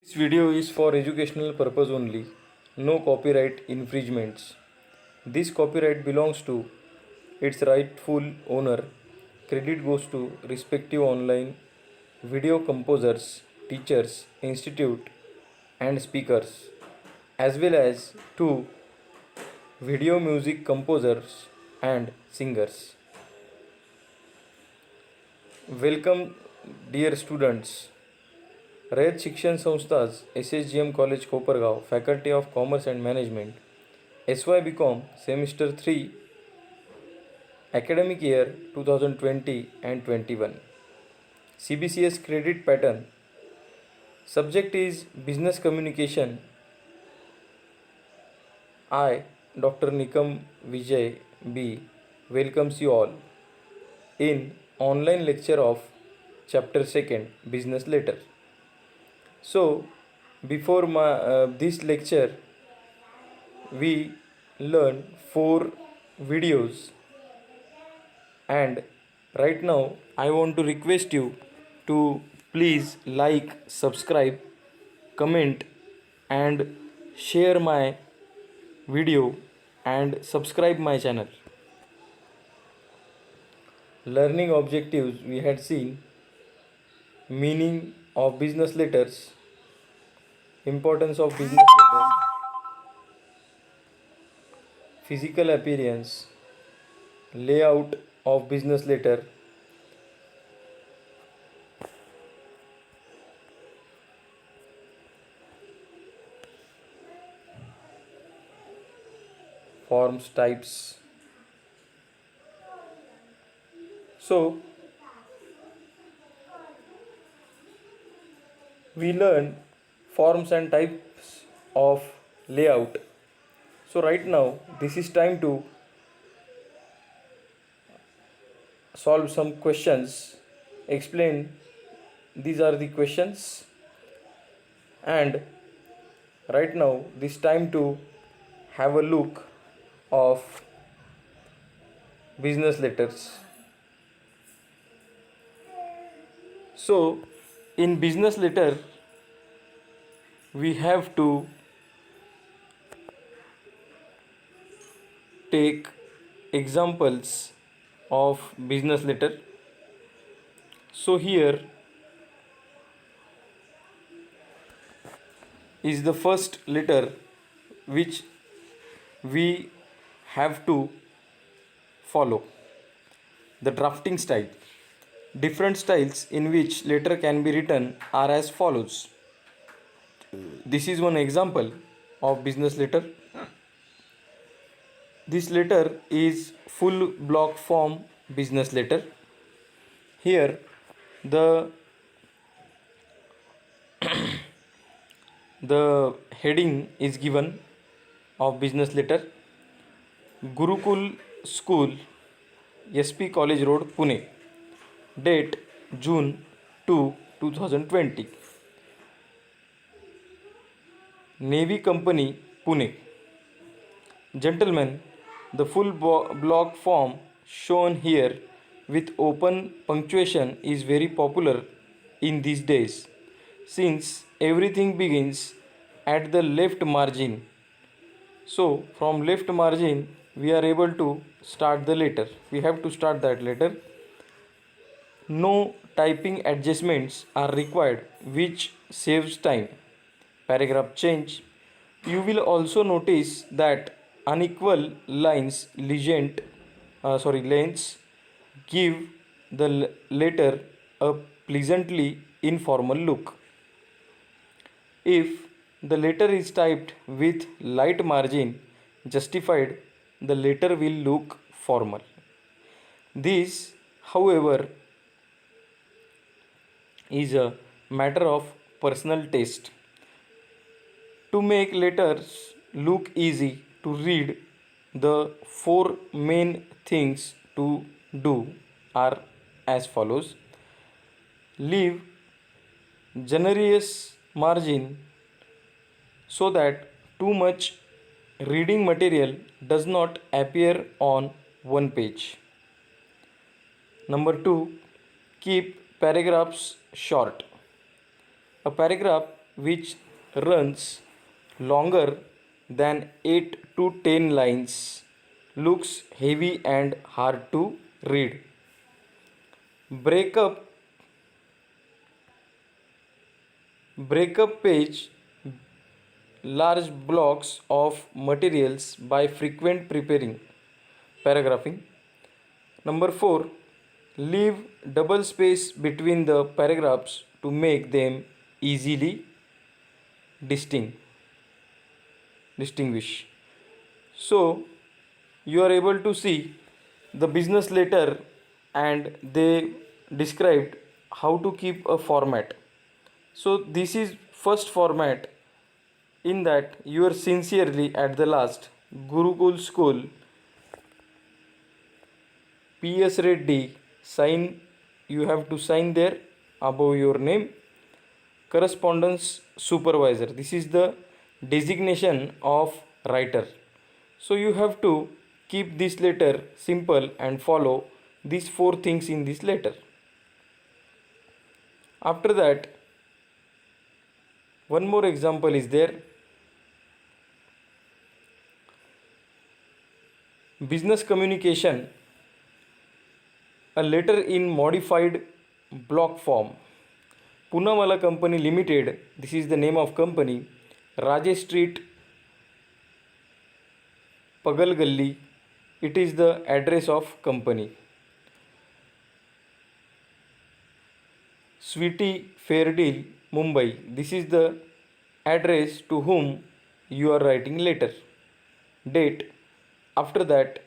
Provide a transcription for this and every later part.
This video is for educational purpose only. No copyright infringements. This copyright belongs to its rightful owner. Credit goes to respective online video composers, teachers, institute and speakers, as well as to video music composers and singers. Welcome, dear students. Rayat शिक्षण संस्थाज SSGM college Kopargaon, faculty of commerce and management, SY BCom semester 3, academic year 2020 and 21. CBCS credit pattern. Subject is business communication. I, Dr. Nikam Vijay B, welcomes you all in online lecture of chapter 2nd, business letter. So before this lecture we learn 4 videos, and right now I want to request you to please like, subscribe, comment and share my video and subscribe my channel. Learning objectives we had seen: meaning of business letters, importance of business letter, physical appearance, layout of business letter, forms, types. So we learn forms and types of layout. So right now this is time to solve some questions. Explain, these are the questions, and right now this time to have a look of business letters. So in business letter we have to take examples of business letter. So here is the first letter which we have to follow: the drafting style. Different styles in which letter can be written are as follows. This is one example of business letter. This letter is full block form business letter. Here the heading is given of business letter: Gurukul School, SP College Road, Pune. Date June 2, 2020. Navy Company, Pune. Gentlemen, the full block form shown here with open punctuation is very popular in these days, since everything begins at the left margin. So from left margin we are able to start the letter. We have to start that letter. No typing adjustments are required, which saves time. Paragraph change. You will also notice that unequal lines lengths give the letter a pleasantly informal look. If the letter is typed with light margin justified, the letter will look formal. This, however, is a matter of personal taste. To make letters look easy to read, the 4 main things to do are as follows: leave generous margin so that too much reading material does not appear on one page. Number 2, keep paragraphs short. A paragraph which runs longer than 8 to 10 lines looks heavy and hard to read. Breakup breakup page large blocks of materials by frequent preparing paragraphing. Number 4, leave double space between the paragraphs to make them easily distinct distinguish. So you are able to see the business letter, and they described how to keep a format. So this is first format, in that you are sincerely at the last, Gurukul School, PS Reddy, sign, you have to sign there above your name, correspondence supervisor. This is the designation of writer. So you have to keep this letter simple and follow these four things in this letter. After that, one more example is there. Business communication, a letter in modified block form. Poonawalla Company Limited, this is the name of company, Rajesh Street, Pagal Galli, it is the address of company. Sweetie Fairdeal, Mumbai, this is the address to whom you are writing letter. Date, after that,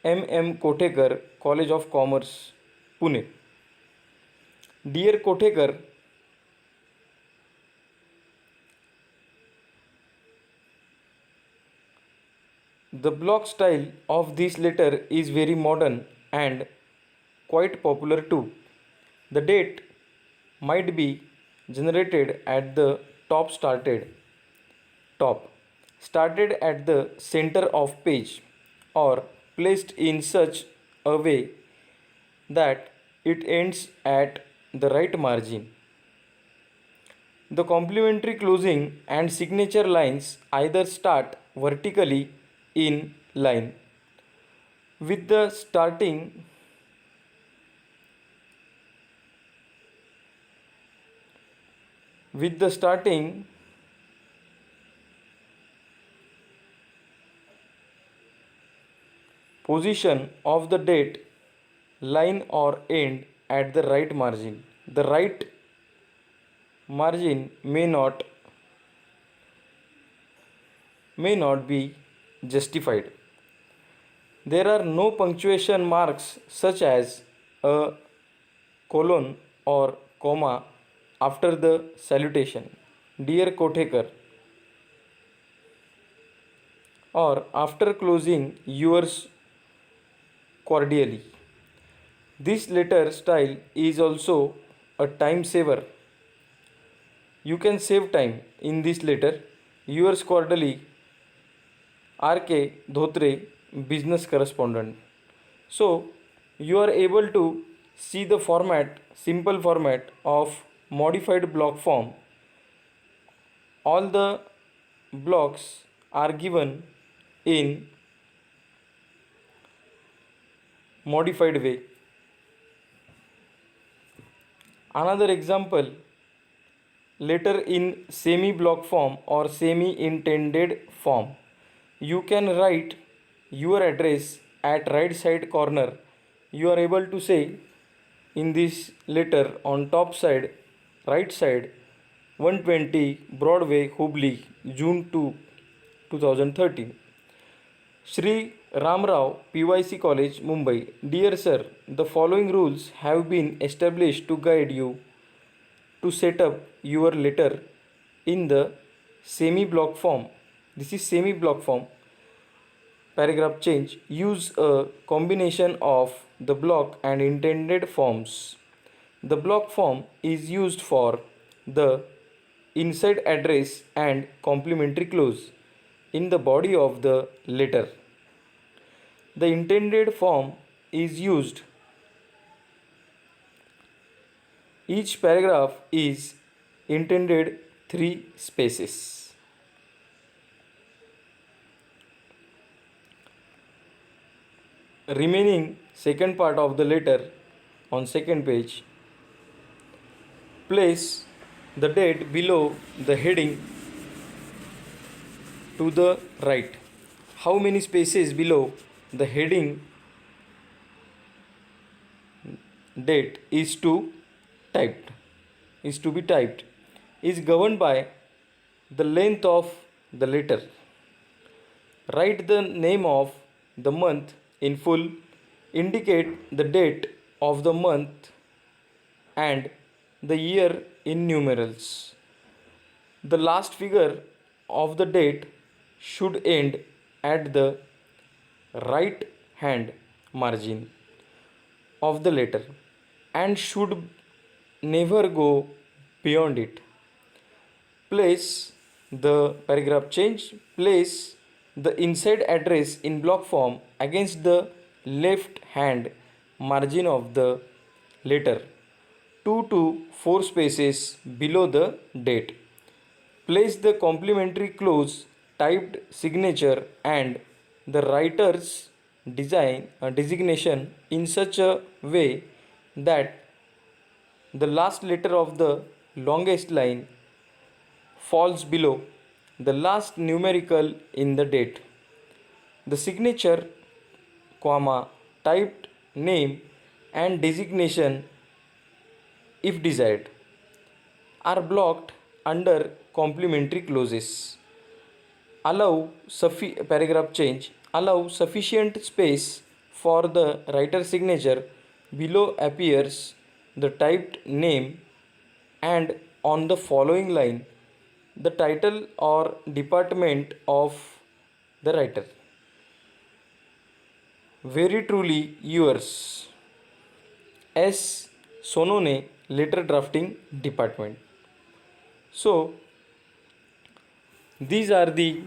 M. Kothekar, College of Commerce, Pune. Dear Kothekar, the block style of this letter is very modern and quite popular too. The date might be generated at the top started at the center of page, or placed in such a way that it ends at the right margin. The complementary closing and signature lines either start vertically in line with the starting position of the date line, or end at the right margin. The right margin may not be justified. There are no punctuation marks such as a colon or comma after the salutation, Dear Kothekar, or after closing yours cordially. This letter style is also a time saver. You can save time in this letter. Yours cordially, R.K. Dhotre, business correspondent. So you are able to see the simple format of modified block form. All the blocks are given in modified way. Another example, letter in semi block form or semi intended form. You can write your address at right side corner. You are able to say in this letter on top side, right side, 120 Broadway, Hubli, June 2, 2013. Shri Ramrao, PYC College, Mumbai. Dear Sir, the following rules have been established to guide you to set up your letter in the semi block form. This is semi block form. Paragraph change. Use a combination of the block and intended forms. The block form is used for the inside address and complimentary clause in the body of the letter. The intended form is used. Each paragraph is intended 3 spaces. Remaining second part of the letter on second page, place the date below the heading to the right. How many spaces below the heading date is to be typed is governed by the length of the letter. Write the name of the month in full, indicate the date of the month and the year in numerals. The last figure of the date should end at the right hand margin of the letter and should never go beyond it. Place the paragraph change. Place the inside address in block form against the left hand margin of the letter, 2 to 4 spaces below the date. Place the complimentary clause typed signature and the writer's designation in such a way that the last letter of the longest line falls below the last numerical in the date. The signature, comma, typed name and designation, if desired, are blocked under complementary clauses. Paragraph change. Allow sufficient space for the writer's signature. Below appears the typed name and on the following line the title or department of the writer. Very truly yours, S. Sonone, Letter Drafting Department. So these are the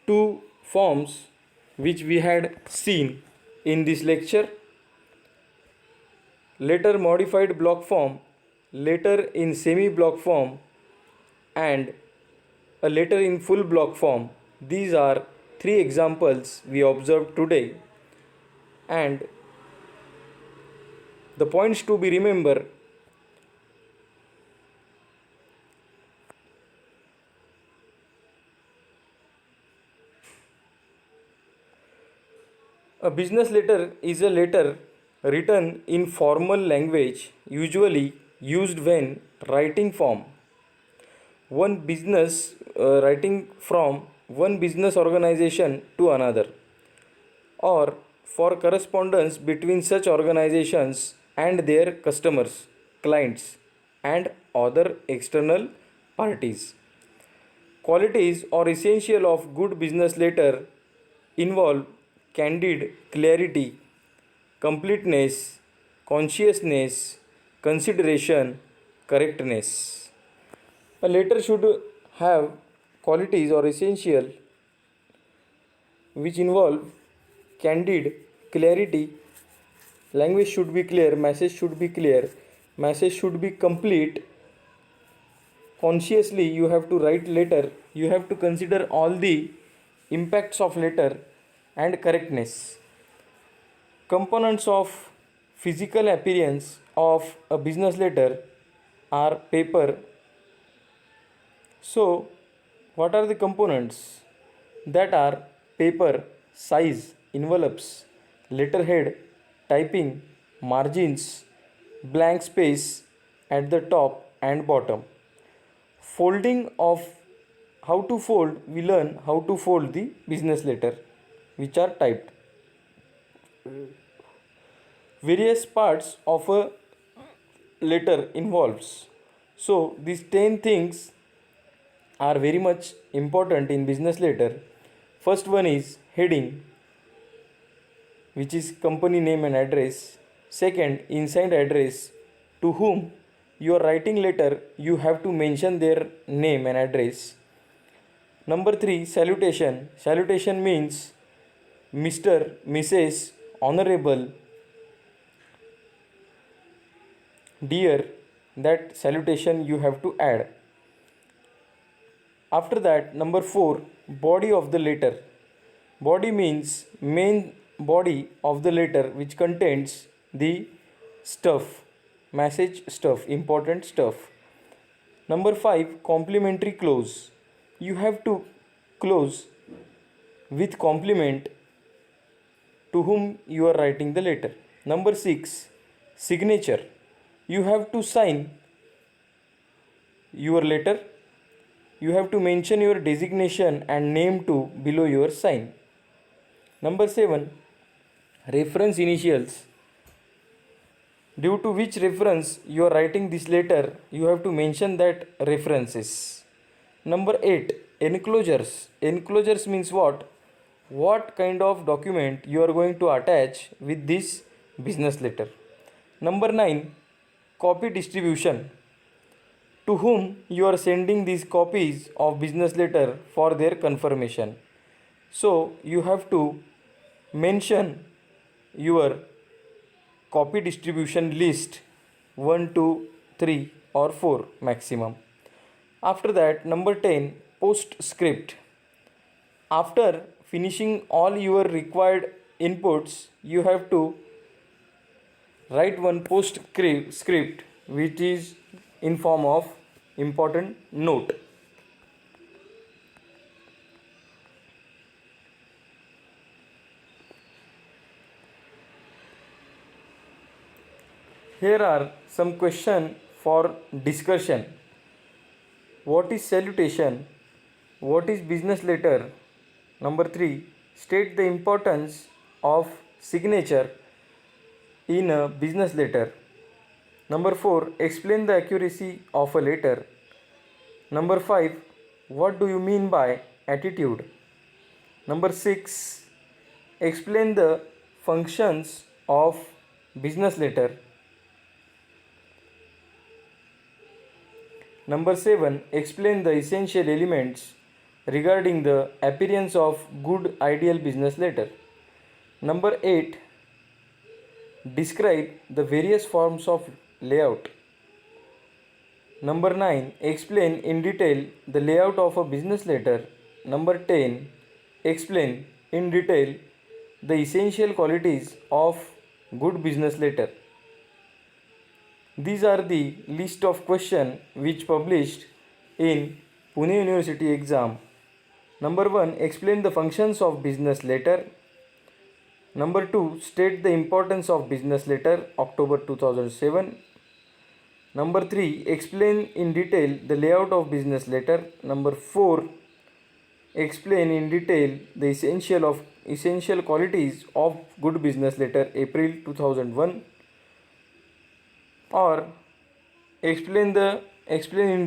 two forms which we had seen in this lecture: letter modified block form, letter in semi block form, and a letter in full block form. These are 3 examples we observed today, and the points to be remembered: a business letter is a letter written in formal language, usually used when writing from one business organization to another, or for correspondence between such organizations and their customers, clients, and other external parties. Qualities or essential of good business letter involve candid clarity, completeness, consciousness, consideration, correctness. A letter should have qualities or essential which involve candid clarity. Language should be clear, message should be clear, message should be complete. Consciously you have to write letter, you have to consider all the impacts of letter, and correctness. Components of physical appearance of a business letter are paper. So what are the components? That are paper, size, envelopes, letterhead, typing, margins, blank space at the top and bottom. Folding of how to fold, we learn how to fold the business letter which are typed. Various parts of a letter involves. So these 10 things are very much important in business letter. First one is heading, which is company name and address. Second, inside address. To whom you are writing letter, you have to mention their name and address. Number 3, salutation. Salutation means Mr., Mrs., Honorable, Dear. That salutation you have to add. After that, number 4, body of the letter. Body means main body of the letter which contains the stuff, message stuff, important stuff. Number 5, complementary clause. You have to close with complement to whom you are writing the letter. Number 6, signature. You have to sign your letter. You have to mention your designation and name too below your sign. Number 7, reference initials. Due to which reference you are writing this letter, you have to mention that references. Number 8, enclosures. Enclosures means what? What kind of document you are going to attach with this business letter. Number 9, copy distribution. To whom you are sending these copies of business letter for their confirmation. So you have to mention your copy distribution list 1, 2, 3 or 4 maximum. After that, number 10, postscript. After finishing all your required inputs, you have to write one postscript which is in form of important note. Here are some questions for discussion. What is salutation? What is business letter? Number 3, state the importance of signature in a business letter. Number 4, explain the accuracy of a letter. Number 5, what do you mean by attitude? Number 6, explain the functions of business letter. Number 7, explain the essential elements regarding the appearance of good ideal business letter. Number 8, describe the various forms of layout. Number 9, explain in detail the layout of a business letter. Number 10, explain in detail the essential qualities of good business letter. These are the list of questions which published in Pune University exam. Number 1, explain the functions of business letter. Number 2, state the importance of business letter, October 2007. Number 3, explain in detail the layout of business letter. Number 4, explain in detail the essential qualities of good business letter, April 2001. Or explain in detail